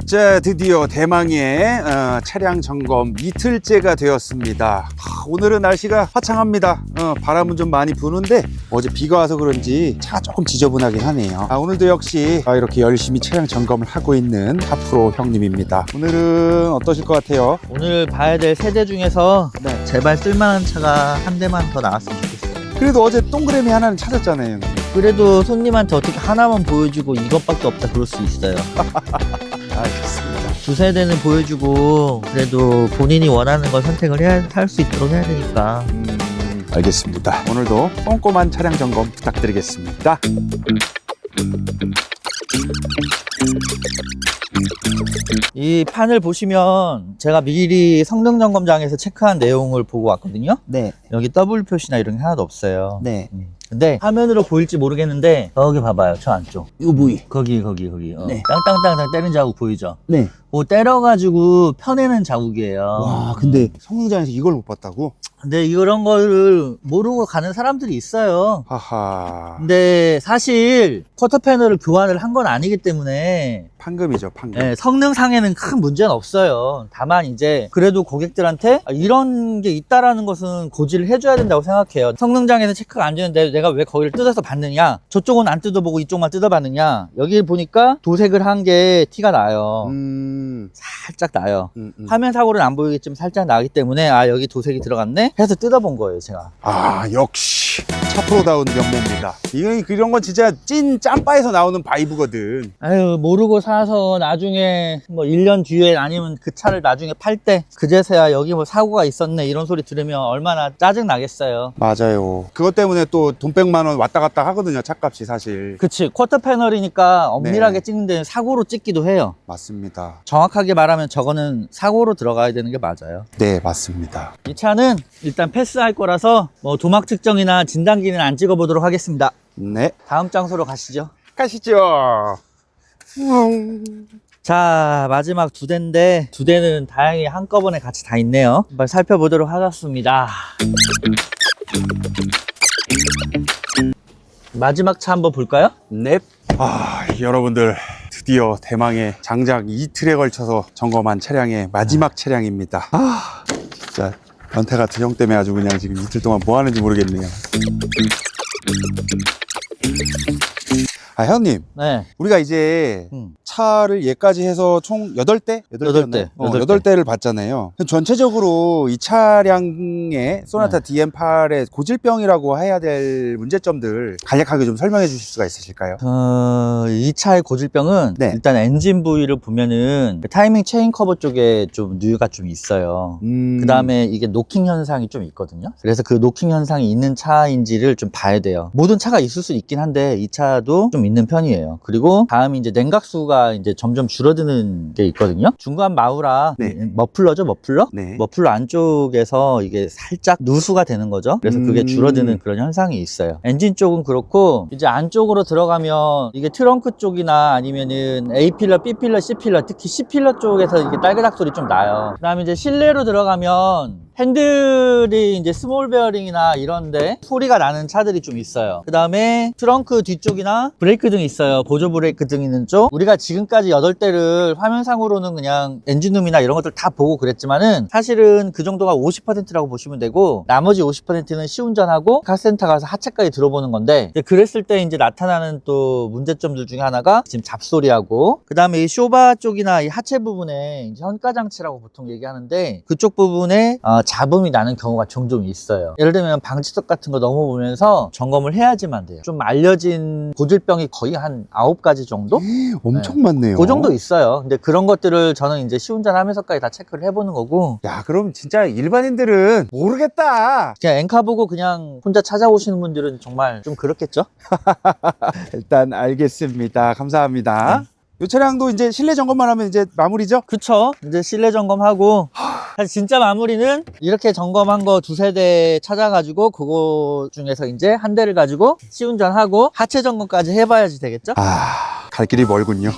자, 드디어 대망의 차량 점검 이틀째가 되었습니다. 오늘은 날씨가 화창합니다. 바람은 좀 많이 부는데 어제 비가 와서 그런지 차가 조금 지저분하긴 하네요. 오늘도 역시 이렇게 열심히 차량 점검을 하고 있는 하프로 형님입니다. 오늘은 어떠실 것 같아요? 오늘 봐야 될 세대 중에서 제발 쓸만한 차가 한 대만 더 나왔으면 좋겠어요. 그래도 어제 동그라미 하나는 찾았잖아요, 형님. 그래도 손님한테 어떻게 하나만 보여주고 이것밖에 없다 그럴 수 있어요. 알겠습니다. 두세 대는 보여주고 그래도 본인이 원하는 걸 선택을 할 수 있도록 해야 되니까. 알겠습니다. 오늘도 꼼꼼한 차량 점검 부탁드리겠습니다. 이 판을 보시면 제가 미리 성능 점검장에서 체크한 내용을 보고 왔거든요. 네. 여기 W 표시나 이런 게 하나도 없어요. 네. 근데 화면으로 보일지 모르겠는데 여기 봐봐요, 저 안쪽 이 부위 거기 네. 땅땅땅땅 때린 자국 보이죠? 네. 뭐 때려가지고 펴내는 자국이에요. 와, 근데 성능장에서 이걸 못 봤다고? 근데 이런 거를 모르고 가는 사람들이 있어요. 하하. 근데 사실 쿼터 패널을 교환을 한 건 아니기 때문에 판금이죠, 판금. 성능상에는 큰 문제는 없어요. 다만 이제 그래도 고객들한테 이런 게 있다라는 것은 고지를 해줘야 된다고 생각해요. 성능장에서 체크가 안 되는데 내가 왜 거기를 뜯어서 봤느냐, 저쪽은 안 뜯어보고 이쪽만 뜯어봤느냐. 여기 보니까 도색을 한 게 티가 나요. 살짝 나요. 화면 사고는 안 보이겠지만 살짝 나기 때문에 여기 도색이 들어갔네 해서 뜯어본 거예요, 제가. 역시 차프로다운 면모입니다. 이런 건 진짜 찐 짬바에서 나오는 바이브거든. 모르고 사서 나중에 뭐 1년 뒤에 아니면 그 차를 나중에 팔 때 그제서야 여기 뭐 사고가 있었네 이런 소리 들으면 얼마나 짜증 나겠어요. 맞아요. 그것 때문에 또 돈 100만 원 왔다 갔다 하거든요, 차값이 사실. 그치, 쿼터 패널이니까 엄밀하게 찍는데 사고로 찍기도 해요. 맞습니다. 정확하게 말하면 저거는 사고로 들어가야 되는 게 맞아요. 네, 맞습니다. 이 차는 일단 패스할 거라서 뭐 도막 측정이나 진단기는 안 찍어 보도록 하겠습니다. 네. 다음 장소로 가시죠. 가시죠. 자, 마지막 두 대인데 두 대는 다행히 한꺼번에 같이 다 있네요. 한번 살펴보도록 하겠습니다. 마지막 차 한번 볼까요? 네. 여러분들 드디어 대망의 장작 이틀에 걸쳐서 점검한 차량의 마지막 차량입니다. 진짜 변태 같은 형 때문에 아주 그냥 지금 이틀 동안 뭐 하는지 모르겠네요. 형님. 네. 우리가 이제 차를 얘까지 해서 총 8대? 8대. 8대를 봤잖아요. 전체적으로 이 차량의 소나타 DM8의 고질병이라고 해야 될 문제점들 간략하게 좀 설명해 주실 수가 있으실까요? 이 차의 고질병은 일단 엔진 부위를 보면은 타이밍 체인 커버 쪽에 좀 누유가 좀 있어요. 그 다음에 이게 노킹 현상이 좀 있거든요. 그래서 그 노킹 현상이 있는 차인지를 좀 봐야 돼요. 모든 차가 있을 수 있긴 한데 이 차도 좀 있는 편이에요. 그리고 다음이 이제 냉각수가 이제 점점 줄어드는 게 있거든요. 중간 마우라 머플러죠, 머플러? 머플러 안쪽에서 이게 살짝 누수가 되는 거죠. 그래서 그게 줄어드는 그런 현상이 있어요. 엔진 쪽은 그렇고 이제 안쪽으로 들어가면 이게 트렁크 쪽이나 아니면은 A 필러, B 필러, C 필러, 특히 C 필러 쪽에서 이게 딸그닥 소리 좀 나요. 그다음에 이제 실내로 들어가면 핸들이 이제 스몰 베어링이나 이런데 소리가 나는 차들이 좀 있어요. 그 다음에 트렁크 뒤쪽이나 브레이크 등이 있어요. 보조 브레이크 등 있는 쪽. 우리가 지금까지 8대를 화면상으로는 그냥 엔진룸이나 이런 것들 다 보고 그랬지만은 사실은 그 정도가 50%라고 보시면 되고 나머지 50%는 시운전하고 카센터 가서 하체까지 들어보는 건데 그랬을 때 이제 나타나는 또 문제점들 중에 하나가 지금 잡소리하고 그 다음에 이 쇼바 쪽이나 이 하체 부분에 이제 현가장치라고 보통 얘기하는데 그쪽 부분에 잡음이 나는 경우가 종종 있어요. 예를 들면 방지턱 같은 거 넘어보면서 점검을 해야지만 돼요. 좀 알려진 고질병이 거의 한 9가지 정도? 엄청 많네요. 그 정도 있어요. 근데 그런 것들을 저는 이제 시운전하면서까지 다 체크를 해보는 거고. 그럼 진짜 일반인들은 모르겠다. 그냥 엔카 보고 그냥 혼자 찾아오시는 분들은 정말 좀 그렇겠죠? 일단 알겠습니다. 감사합니다. 이 차량도 이제 실내 점검만 하면 이제 마무리죠? 그쵸. 이제 실내 점검하고 사실 진짜 마무리는 이렇게 점검한 거 두세 대 찾아가지고 그거 중에서 이제 한 대를 가지고 시운전하고 하체 점검까지 해봐야지 되겠죠? 갈 길이 멀군요.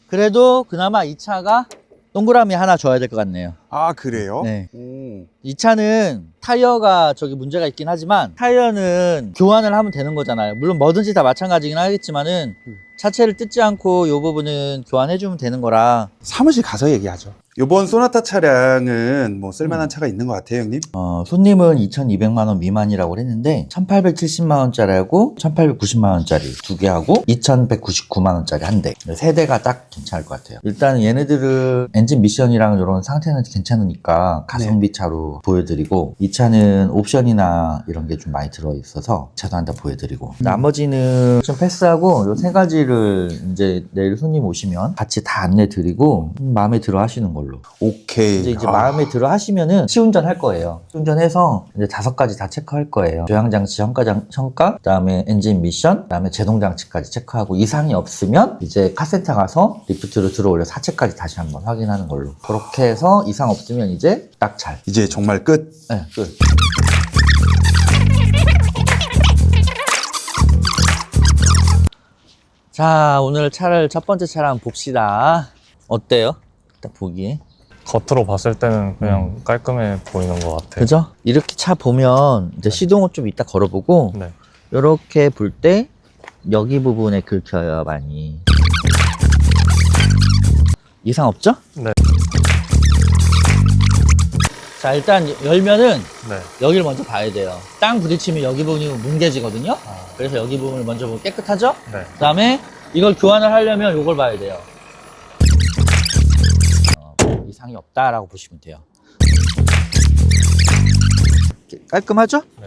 그래도 그나마 이 차가 동그라미 하나 줘야 될 것 같네요. 아, 그래요? 네. 오. 이 차는 타이어가 저기 문제가 있긴 하지만 타이어는 교환을 하면 되는 거잖아요. 물론 뭐든지 다 마찬가지긴 하겠지만은 차체를 뜯지 않고 이 부분은 교환해주면 되는 거라. 사무실 가서 얘기하죠. 이번 소나타 차량은 뭐 쓸만한 차가 있는 것 같아요, 형님? 손님은 2,200만 원 미만이라고 했는데 1,870만 원짜리하고 1,890만 원짜리 두 개 하고 2,199만 원짜리 한 대. 세 대가 딱 괜찮을 것 같아요. 일단 얘네들은 엔진 미션이랑 이런 상태는 괜찮으니까 가성비 차로 보여드리고, 이 차는 옵션이나 이런 게 좀 많이 들어있어서 차도 한 대 보여드리고, 나머지는 좀 패스하고 요 세 가지를 이제 내일 손님 오시면 같이 다 안내 드리고 마음에 들어 하시는 걸로. 오케이. 이제 마음에 들어 하시면은 시운전 할 거예요. 시운전해서 이제 5가지 다 체크할 거예요. 조향장치 평가, 그다음에 엔진 미션, 그다음에 제동장치까지 체크하고 이상이 없으면 이제 카센터 가서 리프트로 들어올려 사체까지 다시 한번 확인하는 걸로. 그렇게 해서 이상 없으면 이제 낙찰. 이제 정말 끝. 네, 끝. 자, 오늘 차를 첫 번째 차를 한번 봅시다. 어때요? 딱 보기에. 겉으로 봤을 때는 그냥 깔끔해 보이는 것 같아요. 그죠? 이렇게 차 보면 이제 시동을 좀 이따 걸어보고, 네. 이렇게 볼 때 여기 부분에 긁혀요, 많이. 이상 없죠? 네. 자, 일단 열면은 네. 여기를 먼저 봐야 돼요. 땅 부딪히면 여기 부분이 뭉개지거든요. 그래서 여기 부분을 먼저 보고 깨끗하죠? 네. 그 다음에 이걸 교환을 하려면 이걸 봐야 돼요. 이상이 없다라고 보시면 돼요. 깔끔하죠? 네.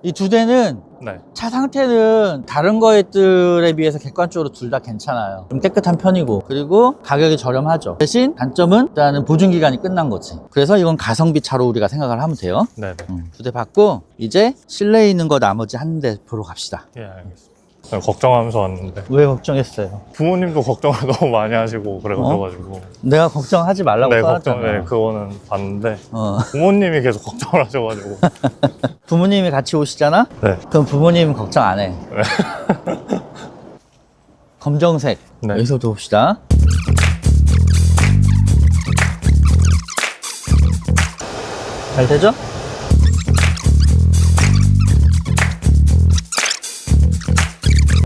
이 두 대는 네. 차 상태는 다른 것들에 비해서 객관적으로 둘 다 괜찮아요. 좀 깨끗한 편이고, 그리고 가격이 저렴하죠. 대신 단점은 일단은 보증 기간이 끝난 거지. 그래서 이건 가성비 차로 우리가 생각을 하면 돼요. 네. 네. 두 대 받고 이제 실내에 있는 거 나머지 한 대 보러 갑시다. 예, 알겠습니다. 그냥 걱정하면서 왔는데 왜 걱정했어요? 부모님도 걱정을 너무 많이 하시고 그래가지고 내가 걱정하지 말라고 네, 써놨잖아. 걱정, 네, 그거는 봤는데 어. 부모님이 계속 걱정을 하셔가지고 부모님이 같이 오시잖아? 네. 그럼 부모님은 걱정 안 해. 검정색. 네. 여기서부터 봅시다. 잘 되죠?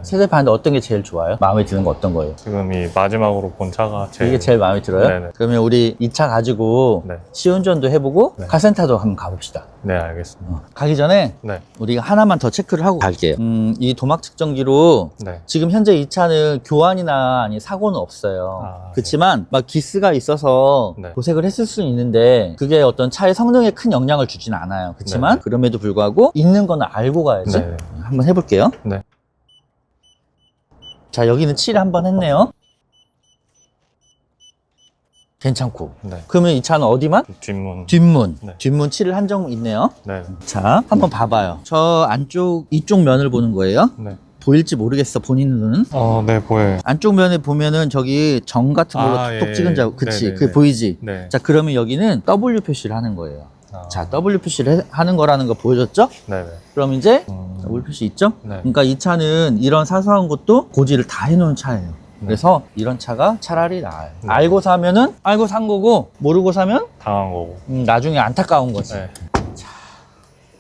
세대 봤는데 어떤 게 제일 좋아요? 마음에 드는 거 어떤 거예요? 지금 이 마지막으로 본 차가 제일 이게 제일 마음에 들어요? 네네. 그러면 우리 이 차 가지고 네. 시운전도 해보고 네. 카센터도 한번 가봅시다. 네, 알겠습니다. 가기 전에 네. 우리가 하나만 더 체크를 하고 갈게요. 이 도막 측정기로 네. 지금 현재 이 차는 교환이나 아니 사고는 없어요. 아, 그렇지만 막 기스가 있어서 네. 도색을 했을 수는 있는데 그게 어떤 차의 성능에 큰 영향을 주지는 않아요. 그렇지만 네. 그럼에도 불구하고 있는 거는 알고 가야지. 네. 한번 해볼게요. 네. 자, 여기는 칠 한번 했네요. 괜찮고. 네. 그러면 이 차는 어디만? 뒷문. 뒷문. 네. 뒷문 칠을 한 점 있네요. 네. 자, 한번 봐봐요. 저 안쪽, 이쪽 면을 보는 거예요. 네. 보일지 모르겠어, 본인 눈은. 네, 보여요. 안쪽 면에 보면은 저기 정 같은 걸로 아, 톡톡 예, 찍은 예. 자국, 그치? 네네네. 그게 보이지? 네. 자, 그러면 여기는 W 표시를 하는 거예요. 자, W 표시를 하는 거라는 거 보여줬죠? 네네. 그럼 이제 W 표시 있죠? 네. 그러니까 이 차는 이런 사소한 것도 고지를 다 해놓은 차예요. 그래서 이런 차가 차라리 나아요. 네. 알고 사면은 알고 산 거고, 모르고 사면 당한 거고. 나중에 안타까운 거지. 네.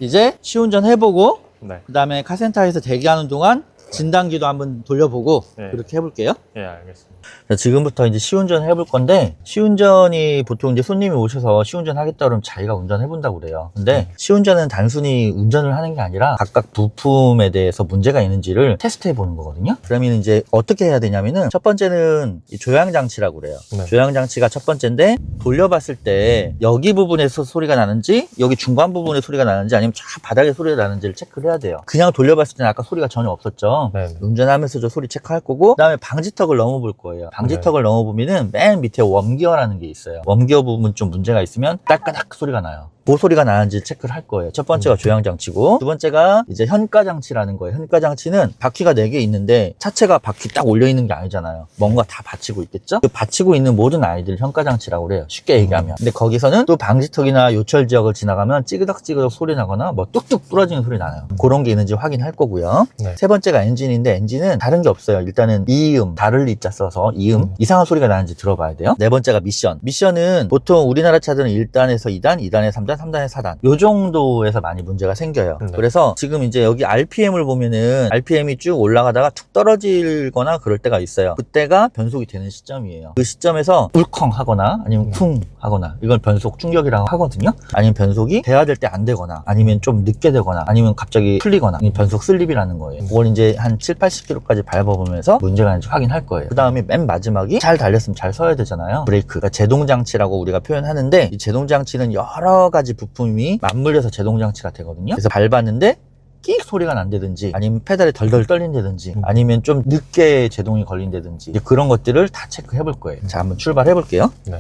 이제 시운전 해보고, 네. 그 다음에 카센터에서 대기하는 동안 진단기도 한번 돌려보고 네. 그렇게 해볼게요. 예, 알겠습니다. 자, 지금부터 이제 시운전 해볼 건데, 시운전이 보통 이제 손님이 오셔서 시운전 하겠다 그러면 자기가 운전해본다고 그래요. 근데 시운전은 단순히 운전을 하는 게 아니라 각각 부품에 대해서 문제가 있는지를 테스트 해보는 거거든요. 그러면 이제 어떻게 해야 되냐면은 첫 번째는 이 조향장치라고 그래요. 네. 조향장치가 첫 번째인데, 돌려봤을 때 여기 부분에서 소리가 나는지, 여기 중간 부분에 소리가 나는지, 아니면 저 바닥에 소리가 나는지를 체크를 해야 돼요. 그냥 돌려봤을 때는 아까 소리가 전혀 없었죠. 네. 운전하면서 저 소리 체크할 거고, 그 다음에 방지턱을 넘어볼 거예요. 방지턱을 넘어보면은 맨 밑에 웜기어라는 게 있어요. 웜기어 부분 좀 문제가 있으면 딸까닥 소리가 나요. 그 소리가 나는지 체크를 할 거예요. 첫 번째가 조향장치고, 두 번째가 이제 현가장치라는 거예요. 현가장치는 바퀴가 4개 있는데 차체가 바퀴 딱 올려 있는 게 아니잖아요. 뭔가 다 받치고 있겠죠? 그 받치고 있는 모든 아이들 현가장치라고 그래요. 쉽게 얘기하면. 근데 거기서는 또 방지턱이나 요철 지역을 지나가면 찌그덕찌그덕 소리 나거나 뭐 뚝뚝 부러지는 소리 나요. 그런 게 있는지 확인할 거고요. 네. 세 번째가 엔진인데, 엔진은 다른 게 없어요. 일단은 이음, 다를 이자 써서 이음, 이상한 소리가 나는지 들어봐야 돼요. 네 번째가 미션. 미션은 보통 우리나라 차들은 1단에서 2단, 2단에서 3단, 3단에서 4단 요 정도에서 많이 문제가 생겨요. 네. 그래서 지금 이제 여기 RPM을 보면은 RPM이 쭉 올라가다가 툭 떨어지거나 그럴 때가 있어요. 그때가 변속이 되는 시점이에요. 그 시점에서 울컹 하거나 아니면 쿵 하거나, 이걸 변속 충격이라고 하거든요. 아니면 변속이 돼야 될 때 안 되거나, 아니면 좀 늦게 되거나, 아니면 갑자기 풀리거나, 아니면 변속 슬립이라는 거예요. 그걸 이제 한 7, 80km까지 밟아보면서 문제가 있는지 확인할 거예요. 그 다음에 맨 마지막이 잘 달렸으면 잘 서야 되잖아요. 브레이크. 그러니까 제동장치라고 우리가 표현하는데, 이 제동장치는 여러 가지 부품이 맞물려서 제동장치가 되거든요. 그래서 밟았는데 끽 소리가 난다든지, 아니면 페달이 덜덜 떨린다든지, 아니면 좀 늦게 제동이 걸린다든지, 이제 그런 것들을 다 체크해 볼 거예요. 자, 한번 출발해 볼게요. 네.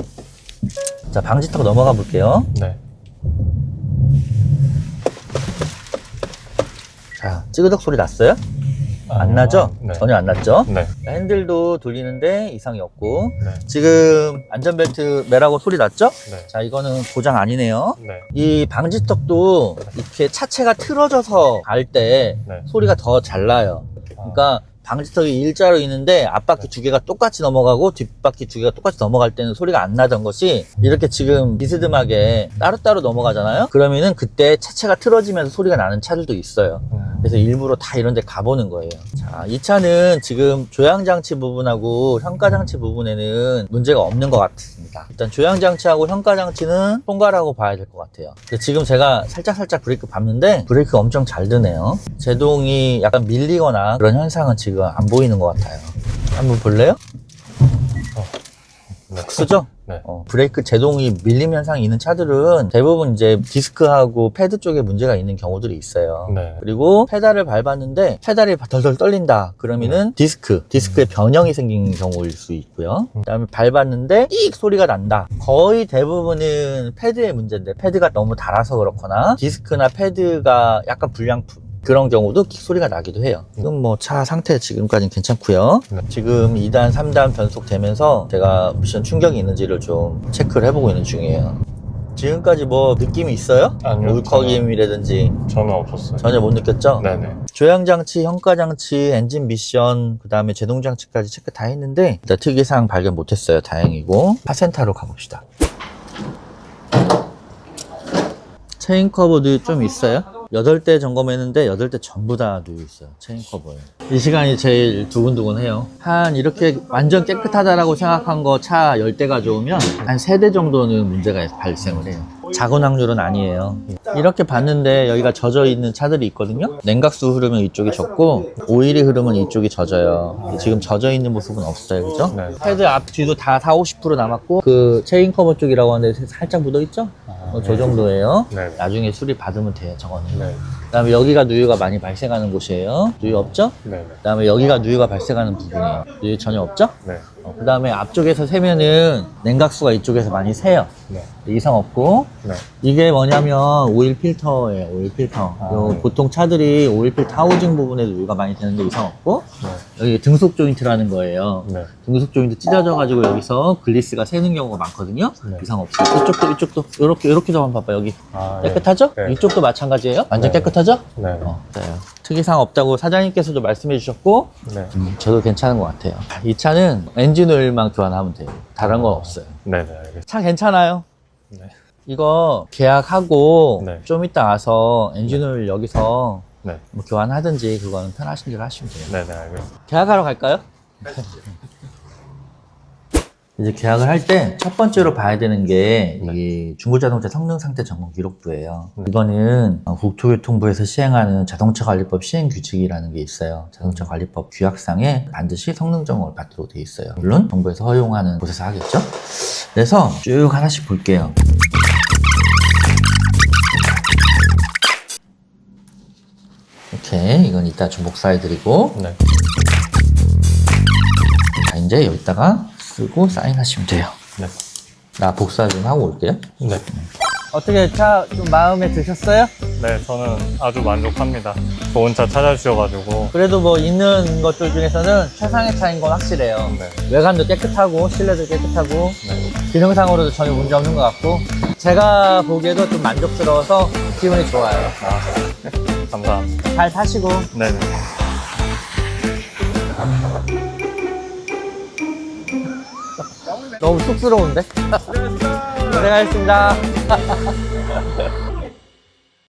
자, 방지턱 넘어가 볼게요. 네. 자, 찌그덕 소리 났어요? 안 나죠? 네. 전혀 안 났죠? 네. 핸들도 돌리는데 이상이 없고, 네. 지금 안전벨트 매라고 소리 났죠? 네. 자, 이거는 고장 아니네요. 네. 이 방지턱도 이렇게 차체가 틀어져서 갈 때 네. 소리가 더 잘 나요. 그러니까 방지턱이 일자로 있는데 앞바퀴 두 개가 똑같이 넘어가고 뒷바퀴 두 개가 똑같이 넘어갈 때는 소리가 안 나던 것이, 이렇게 지금 비스듬하게 따로따로 넘어가잖아요? 그러면은 그때 차체가 틀어지면서 소리가 나는 차들도 있어요. 그래서 일부러 다 이런 데 가보는 거예요. 자, 이 차는 지금 조향장치 부분하고 현가장치 부분에는 문제가 없는 것 같습니다. 일단 조향장치하고 현가장치는 통과라고 봐야 될 것 같아요. 근데 지금 제가 살짝 브레이크 밟는데 브레이크가 엄청 잘 드네요. 제동이 약간 밀리거나 그런 현상은 지금 안 보이는 것 같아요. 한번 볼래요? 네. 쓰죠? 네. 브레이크 제동이 밀림 현상이 있는 차들은 대부분 이제 디스크하고 패드 쪽에 문제가 있는 경우들이 있어요. 네. 그리고 페달을 밟았는데 페달이 덜덜 떨린다 그러면은 디스크의 변형이 생긴 경우일 수 있고요. 그다음에 밟았는데 띡 소리가 난다. 거의 대부분은 패드의 문제인데, 패드가 너무 닳아서 그렇거나 디스크나 패드가 약간 불량품, 그런 경우도 킥 소리가 나기도 해요. 지금 뭐 차 상태 지금까지는 괜찮고요. 네. 지금 2단, 3단 변속되면서 제가 미션 충격이 있는지를 좀 체크를 해보고 있는 중이에요. 지금까지 뭐 느낌이 있어요? 아니요. 울컥임이라든지 저는 없었어요. 전혀 못 느꼈죠? 네네. 조향장치, 현가장치, 엔진 미션, 그 다음에 제동장치까지 체크 다 했는데 일단 특이사항 발견 못했어요. 다행이고. 파센타로 가봅시다. 체인 커브도 좀 있어요. 8대 점검했는데 8대 전부 다 누워 있어요. 체인 커버에. 이 시간이 제일 두근두근해요. 한 이렇게 완전 깨끗하다라고 생각한 거 차 10대 가져오면 한 3대 정도는 문제가 발생을 해요. 작은 확률은 아니에요. 이렇게 봤는데 여기가 젖어 있는 차들이 있거든요. 냉각수 흐르면 이쪽이 젖고 오일이 흐르면 이쪽이 젖어요. 지금 젖어 있는 모습은 없어요. 그죠? 네. 헤드 앞 뒤도 다 40-50% 남았고, 그 체인 커버 쪽이라고 하는데 살짝 묻어 있죠? 저 정도예요. 네. 나중에 수리 받으면 돼요. 저거는. 네. 그 다음에 여기가 누유가 많이 발생하는 곳이에요. 누유 없죠? 네. 그 다음에 여기가 누유가 발생하는 부분이에요. 누유 전혀 없죠? 네. 그 다음에 앞쪽에서 세면은 냉각수가 이쪽에서 많이 새요. 네. 이상 없고, 네. 이게 뭐냐면 오일 필터예요. 오일 필터. 요 보통 차들이 오일 필터 하우징 부분에도 누유가 많이 되는데 이상 없고, 여기 등속 조인트라는 거예요. 네. 등속 조인트 찢어져가지고 여기서 글리스가 새는 경우가 많거든요. 네. 이상 없어요. 이쪽도 이렇게 좀 한번 봐봐요. 여기 아, 네. 깨끗하죠? 네. 이쪽도 마찬가지예요. 완전 네. 깨끗하죠? 네. 맞아요. 특이사항 없다고 사장님께서도 말씀해 주셨고, 네. 저도 괜찮은 것 같아요. 이 차는 엔진 오일만 교환하면 돼요. 다른 건 없어요. 네. 네. 알겠습니다. 차 괜찮아요. 네. 이거 계약하고 네. 좀 이따 와서 엔진 오일 여기서 네. 뭐 교환하든지 그거는 편하신 대로 하시면 돼요. 네. 네. 알겠습니다. 계약하러 갈까요? 이제 계약을 할 때 첫 번째로 봐야 되는 게 이 중고자동차 성능 상태 점검 기록부예요. 이거는 국토교통부에서 시행하는 자동차 관리법 시행 규칙이라는 게 있어요. 자동차 관리법 규약상에 반드시 성능 점검을 받도록 돼 있어요. 물론 정부에서 허용하는 곳에서 하겠죠. 그래서 쭉 하나씩 볼게요. 오케이, 이건 이따 좀 복사해드리고, 네. 자, 이제 여기다가 쓰고 사인하시면 돼요. 네. 나 복사 좀 하고 올게요. 네. 어떻게 차 좀 마음에 드셨어요? 네, 저는 아주 만족합니다. 좋은 차 찾아주셔가지고. 그래도 뭐 있는 것들 중에서는 최상의 차인 건 확실해요. 네. 외관도 깨끗하고 실내도 깨끗하고 네. 기능상으로도 전혀 문제 없는 것 같고 제가 보기에도 좀 만족스러워서 기분이 좋아요. 감사합니다. 잘 타시고. 네네. 너무 쑥스러운데? 고생하셨습니다.